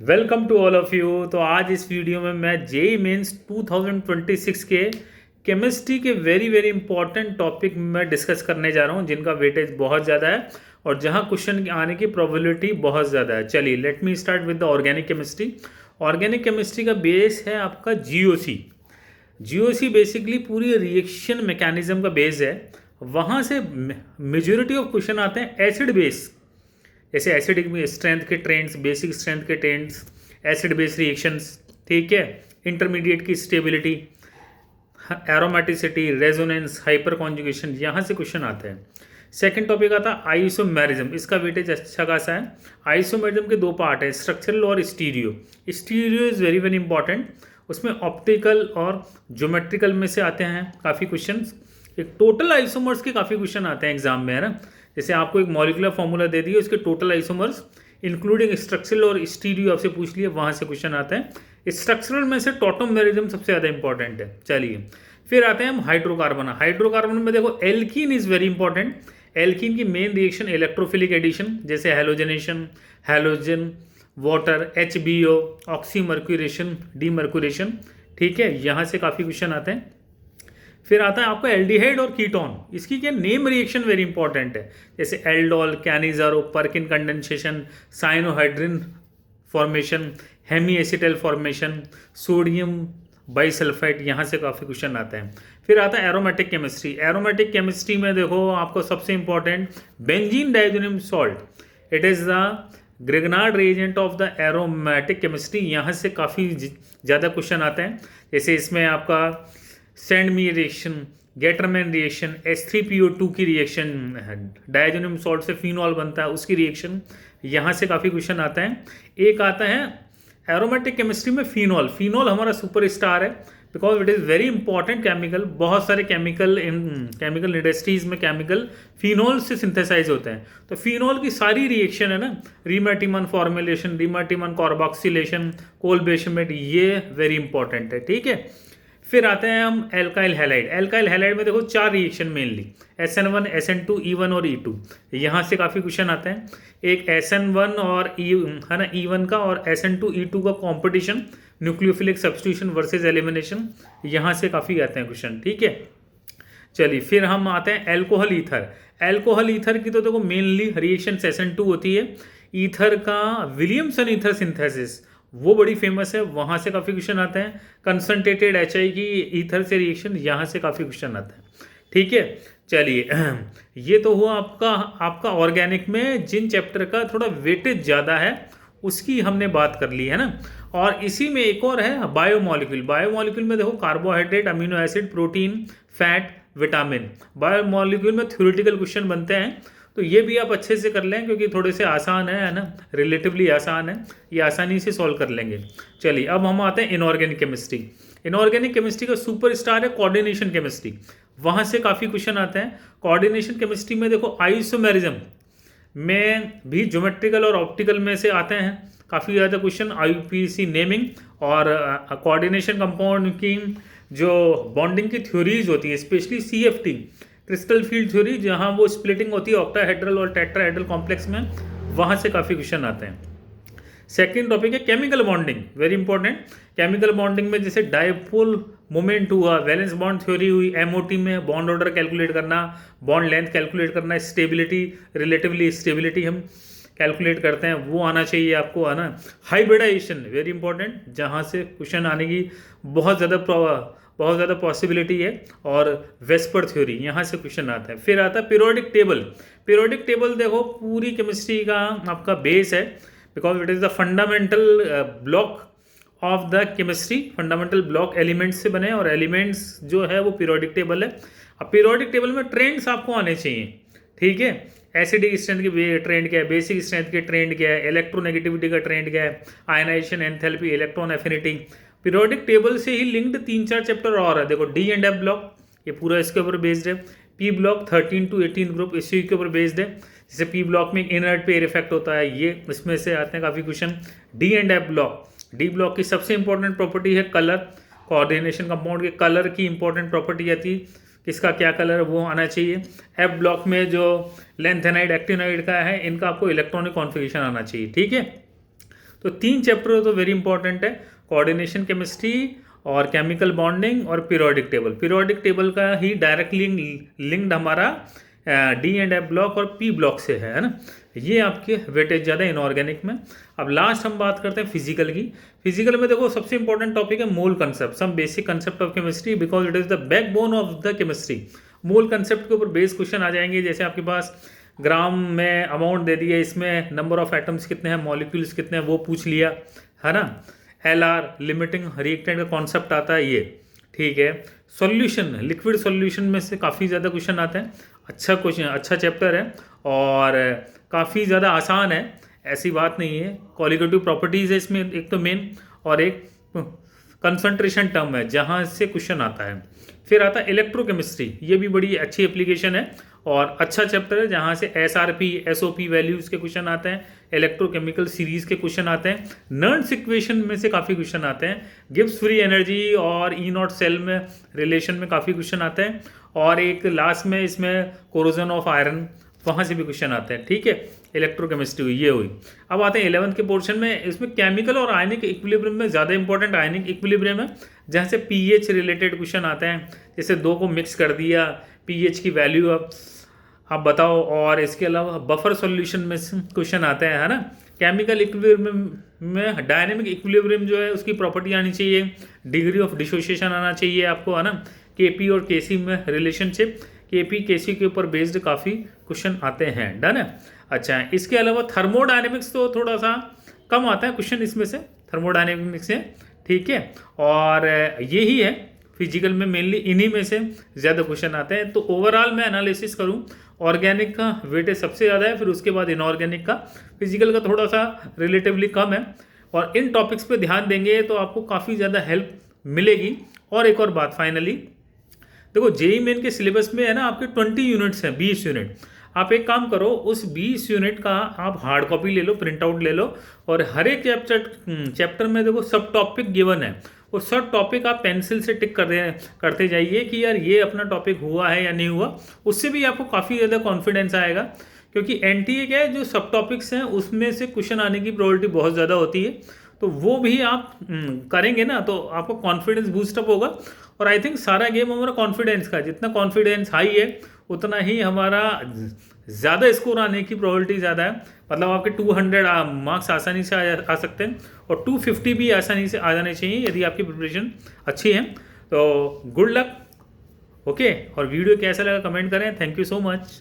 Welcome to all of you. तो आज इस वीडियो में मैं जेई मेंस 2026 के केमिस्ट्री के वेरी वेरी इंपॉर्टेंट टॉपिक मैं डिस्कस करने जा रहा हूँ, जिनका वेटेज बहुत ज़्यादा है और जहाँ क्वेश्चन आने की प्रोबेबिलिटी बहुत ज़्यादा है। चलिए let me start with the organic chemistry. Organic chemistry का बेस है आपका जीओसी। जीओसी बेसिकली पूरी रिएक्शन मैकेनिज्म का बेस है। वहाँ से मेजोरिटी ऑफ क्वेश्चन आते हैं एसिड बेस, जैसे एसिडिक स्ट्रेंथ के ट्रेंड्स, बेसिक स्ट्रेंथ के ट्रेंड्स, एसिड बेस रिएक्शंस, ठीक है, इंटरमीडिएट की stability, aromaticity, resonance, hyper conjugation, यहाँ से क्वेश्चन आते हैं। सेकंड टॉपिक आता है आइसोमेरिज्म। इसका वेटेज अच्छा खासा है। आइसोमेरिज्म के दो पार्ट है, स्ट्रक्चरल और stereo. Stereo is very very important. उसमें ऑप्टिकल और ज्योमेट्रिकल में से आते हैं काफ़ी क्वेश्चंस। एक टोटल आइसोमर्स के काफ़ी क्वेश्चन आते हैं एग्जाम में, है ना। जैसे आपको एक मॉलिकुलर फॉर्मूला दे दिए, उसके टोटल आइसोमर्स इंक्लूडिंग स्ट्रक्चरल और स्टीरियो आपसे पूछ लिए, वहाँ से क्वेश्चन आते हैं। स्ट्रक्चरल में से टॉटोमेरिज्म सबसे ज़्यादा इंपॉर्टेंट है। चलिए फिर आते हैं हम हाइड्रोकार्बन। हाइड्रोकार्बन में देखो alkene is very important. Alkene की मेन रिएक्शन इलेक्ट्रोफिलिक एडिशन, जैसे halogenation, halogen, water, HBO, oxymercuration, demercuration, ठीक है, यहाँ से काफ़ी क्वेश्चन आते हैं। फिर आता है आपका एल्डिहाइड और कीटोन। इसकी क्या नेम रिएक्शन वेरी इंपॉर्टेंट है, जैसे aldol, Cannizzaro, Perkin condensation, cyanohydrin formation, hemiacetal formation, sodium bisulphite, यहाँ से काफ़ी क्वेश्चन आते हैं। फिर आता है एरोमेटिक केमिस्ट्री। एरोमेटिक केमिस्ट्री में देखो आपको सबसे important benzene diazonium salt, it is the Grignard reagent of the aromatic chemistry. यहाँ से काफ़ी ज़्यादा क्वेश्चन आते हैं। जैसे इसमें आपका सेंडमी रिएक्शन, गेटरमैन रिएक्शन, H3PO2 की रिएक्शन, डाइजोनियम सॉल्ट से फिनॉल बनता है, उसकी रिएक्शन, यहाँ से काफ़ी क्वेश्चन आते हैं। एक आता है एरोमेटिक केमिस्ट्री में फिनॉल। फिनॉल हमारा सुपर स्टार है because it is very important chemical. बहुत सारे केमिकल इंडस्ट्रीज में केमिकल फिनॉल से सिंथेसाइज होते हैं। तो फिनॉल की सारी रिएक्शन है ना, रीमेटिमन फॉर्मुलेशन, रीमेटिमन कार्बोक्सिलेशन, कोलबेशमेट, ये वेरी इंपॉर्टेंट है, ठीक है। फिर आते हैं हम एल्काइल हैलाइड। एल्काइल हैलाइड में देखो चार reaction mainly, SN1, SN2, E1 और E2। यहाँ से काफ़ी क्वेश्चन आते हैं। एक SN1 और है ना E1 का, और SN2 E2 का competition, nucleophilic substitution versus elimination, यहाँ से काफ़ी आते हैं क्वेश्चन, ठीक है। चलिए फिर हम आते हैं एल्कोहल ईथर। एल्कोहल ईथर की तो देखो मेनली रिएक्शन SN2 होती है। ईथर का विलियमसन ईथर सिंथेसिस वो बड़ी फेमस है, वहाँ से काफ़ी क्वेश्चन आते हैं। कंसनट्रेटेड HI की ईथर से रिएक्शन, यहाँ से काफ़ी क्वेश्चन आते हैं, ठीक है। चलिए ये तो हुआ आपका आपका ऑर्गेनिक में जिन चैप्टर का थोड़ा वेटेज ज़्यादा है उसकी हमने बात कर ली, है ना। और इसी में एक और है बायोमोलिक्यूल। बायोमोलिक्यूल में देखो carbohydrate, amino acid, protein, fat, vitamin. Biomolecule में थ्योरेटिकल क्वेश्चन बनते हैं, तो ये भी आप अच्छे से कर लें क्योंकि थोड़े से आसान है ना, रिलेटिवली आसान है, ये आसानी से सॉल्व कर लेंगे। चलिए अब हम आते हैं इनऑर्गेनिक केमिस्ट्री। इनऑर्गेनिक केमिस्ट्री का सुपर स्टार है कोऑर्डिनेशन केमिस्ट्री। वहाँ से काफ़ी क्वेश्चन आते हैं। कोऑर्डिनेशन केमिस्ट्री में देखो आइसोमेरिज्म में भी ज्योमेट्रिकल और ऑप्टिकल में से आते हैं काफ़ी ज़्यादा क्वेश्चन। IUPAC नेमिंग और कोऑर्डिनेशन कंपाउंड की जो बॉन्डिंग की थ्योरीज होती है, specially CFT, crystal field theory, जहाँ वो स्प्लिटिंग होती है ऑक्टाहेड्रल और टेट्राहेड्रल कॉम्प्लेक्स में, वहाँ से काफ़ी क्वेश्चन आते हैं। सेकेंड टॉपिक है chemical bonding, very important. Chemical bonding में जैसे डायपोल मोमेंट हुआ, वैलेंस बॉन्ड थ्योरी हुई, MOT में बॉन्ड ऑर्डर कैलकुलेट करना, बॉन्ड लेंथ कैलकुलेट करना, स्टेबिलिटी, रिलेटिवली स्टेबिलिटी हम कैलकुलेट करते हैं, वो आना चाहिए आपको, है ना। हाइब्रिडाइजेशन वेरी इंपॉर्टेंट, जहाँ से क्वेश्चन आने की बहुत ज़्यादा पॉसिबिलिटी है। और वेस्पर थ्योरी, यहाँ से क्वेश्चन आता है। फिर आता है पीरियोडिक टेबल। पीरियोडिक टेबल देखो पूरी केमिस्ट्री का आपका बेस है because it is the fundamental block of the chemistry. Fundamental block elements से बने और एलिमेंट्स जो है वो पीरियोडिक टेबल है। अब पीरियोडिक टेबल में ट्रेंड्स आपको आने चाहिए, ठीक है। एसिडिक स्ट्रेंथ की ट्रेंड क्या है, बेसिक स्ट्रेंथ के ट्रेंड क्या है, इलेक्ट्रोनेगेटिविटी का ट्रेंड क्या है, ionisation, enthalpy, electron affinity. Periodic table से ही लिंक्ड 3-4 चैप्टर और है। देखो D एंड F ब्लॉक, ये पूरा इसके ऊपर बेस्ड है। P ब्लॉक 13 to 18 ग्रुप इसी के ऊपर बेस्ड है। जैसे P ब्लॉक में इनर्ट पेयर इफेक्ट होता है, ये इसमें से आते हैं काफ़ी question. D and F block, D block की सबसे इंपॉर्टेंट प्रॉपर्टी है कलर। कोऑर्डिनेशन कंपाउंड के कलर की इंपॉर्टेंट प्रॉपर्टी आती है, किसका क्या कलर है वो आना चाहिए। F ब्लॉक में जो लेंथेनाइड, एक्टिनोइड का है, इनका आपको इलेक्ट्रॉनिक कॉन्फ़िगरेशन आना चाहिए, ठीक है। तो 3 चैप्टर तो वेरी इंपॉर्टेंट है, कोऑर्डिनेशन केमिस्ट्री और केमिकल बॉन्डिंग और पीरियोडिक टेबल। पीरियोडिक टेबल का ही डायरेक्टली लिंक्ड हमारा डी एंड एफ ब्लॉक और पी ब्लॉक से है ना। ये आपके वेटेज ज़्यादा इनऑर्गेनिक में। अब लास्ट हम बात करते हैं फिजिकल की। फिजिकल में देखो सबसे इंपॉर्टेंट टॉपिक है mole concept, some basic concept of chemistry because it is the backbone of the chemistry. Mole concept के ऊपर बेस क्वेश्चन आ जाएंगे, जैसे आपके पास ग्राम में अमाउंट दे दिया, इसमें नंबर ऑफ एटम्स कितने हैं, मॉलिक्यूल्स कितने हैं वो पूछ लिया, है ना। एलआर लिमिटिंग रिएक्टेंट का कॉन्सेप्ट आता है ये, ठीक है। सॉल्यूशन, लिक्विड सॉल्यूशन में से काफ़ी ज़्यादा क्वेश्चन आते हैं। अच्छा क्वेश्चन, अच्छा चैप्टर है और काफ़ी ज़्यादा आसान है, ऐसी बात नहीं है। कॉलिगेटिव प्रॉपर्टीज़ है इसमें एक तो मेन, और एक कंसंट्रेशन टर्म है जहाँ से क्वेश्चन आता है। फिर आता है इलेक्ट्रोकेमिस्ट्री, ये भी बड़ी अच्छी एप्लीकेशन है और अच्छा चैप्टर है जहाँ से एसआरपी एसओपी वैल्यूज़ के क्वेश्चन आते हैं, इलेक्ट्रोकेमिकल सीरीज़ के क्वेश्चन आते हैं, नर्न्स इक्वेशन में से काफ़ी क्वेश्चन आते हैं, गिब्स फ्री एनर्जी और ई नॉट सेल में रिलेशन में काफ़ी क्वेश्चन आते हैं, और एक लास्ट में इसमें कोरोजन ऑफ आयरन, वहाँ से भी क्वेश्चन आते हैं, ठीक है। इलेक्ट्रोकेमिस्ट्री हुई, ये हुई। अब आते हैं 11th के पोर्शन में, इसमें केमिकल और आयनिक इक्विलिब्रियम में ज़्यादा इंपॉर्टेंट आयनिक इक्विलिब्रियम है, जहाँ से पीएच रिलेटेड क्वेश्चन आते हैं, जैसे दो को मिक्स कर दिया, पीएच की वैल्यू आप बताओ, और इसके अलावा बफर सॉल्यूशन में क्वेश्चन आते हैं, है ना। केमिकल इक्विलिब्रियम में डायनेमिक इक्विलिब्रियम जो है उसकी प्रॉपर्टी आनी चाहिए, डिग्री ऑफ डिसोसिएशन आना चाहिए आपको, है ना। केपी और केसी में रिलेशनशिप, केपी केसी के ऊपर बेस्ड काफ़ी क्वेश्चन आते हैं, डन है। अच्छा, इसके अलावा थर्मोडायनेमिक्स तो थोड़ा सा कम आता है क्वेश्चन इसमें से, थर्मोडायनेमिक्स से, ठीक है। और यही है फिजिकल में, मेनली इन्हीं में से ज़्यादा क्वेश्चन आते हैं। तो ओवरऑल मैं एनालिसिस करूं, ऑर्गेनिक का वेटेज सबसे ज़्यादा है, फिर उसके बाद इनऑर्गेनिक का, फिजिकल का थोड़ा सा रिलेटिवली कम है। और इन टॉपिक्स पे ध्यान देंगे तो आपको काफ़ी ज़्यादा हेल्प मिलेगी। और एक और बात फाइनली, देखो जेईई मेन के सिलेबस में है ना आपके 20 यूनिट्स हैं, 20 यूनिट। आप एक काम करो, उस 20 यूनिट का आप हार्ड कॉपी ले लो, प्रिंट आउट ले लो, और हर एक चैप्टर में देखो सब टॉपिक गिवन है, और सब टॉपिक आप पेंसिल से टिक करते जाइए कि यार ये अपना टॉपिक हुआ है या नहीं हुआ। उससे भी आपको काफ़ी ज़्यादा कॉन्फिडेंस आएगा, क्योंकि एनटीए क्या है, जो सब टॉपिक्स हैं उसमें से क्वेश्चन आने की प्रोबेबिलिटी बहुत ज़्यादा होती है, तो वो भी आप करेंगे ना तो आपको कॉन्फिडेंस बूस्टअप होगा। और आई थिंक सारा गेम हमारा कॉन्फिडेंस का, जितना कॉन्फिडेंस हाई है उतना ही हमारा ज़्यादा स्कोर आने की प्रोबेबिलिटी ज़्यादा है। मतलब आपके 200 मार्क्स आसानी से आ सकते हैं, और 250 भी आसानी से आ जाने चाहिए यदि आपकी प्रिपरेशन अच्छी है। तो गुड लक, ओके। और वीडियो कैसा लगा कमेंट करें। Thank you so much.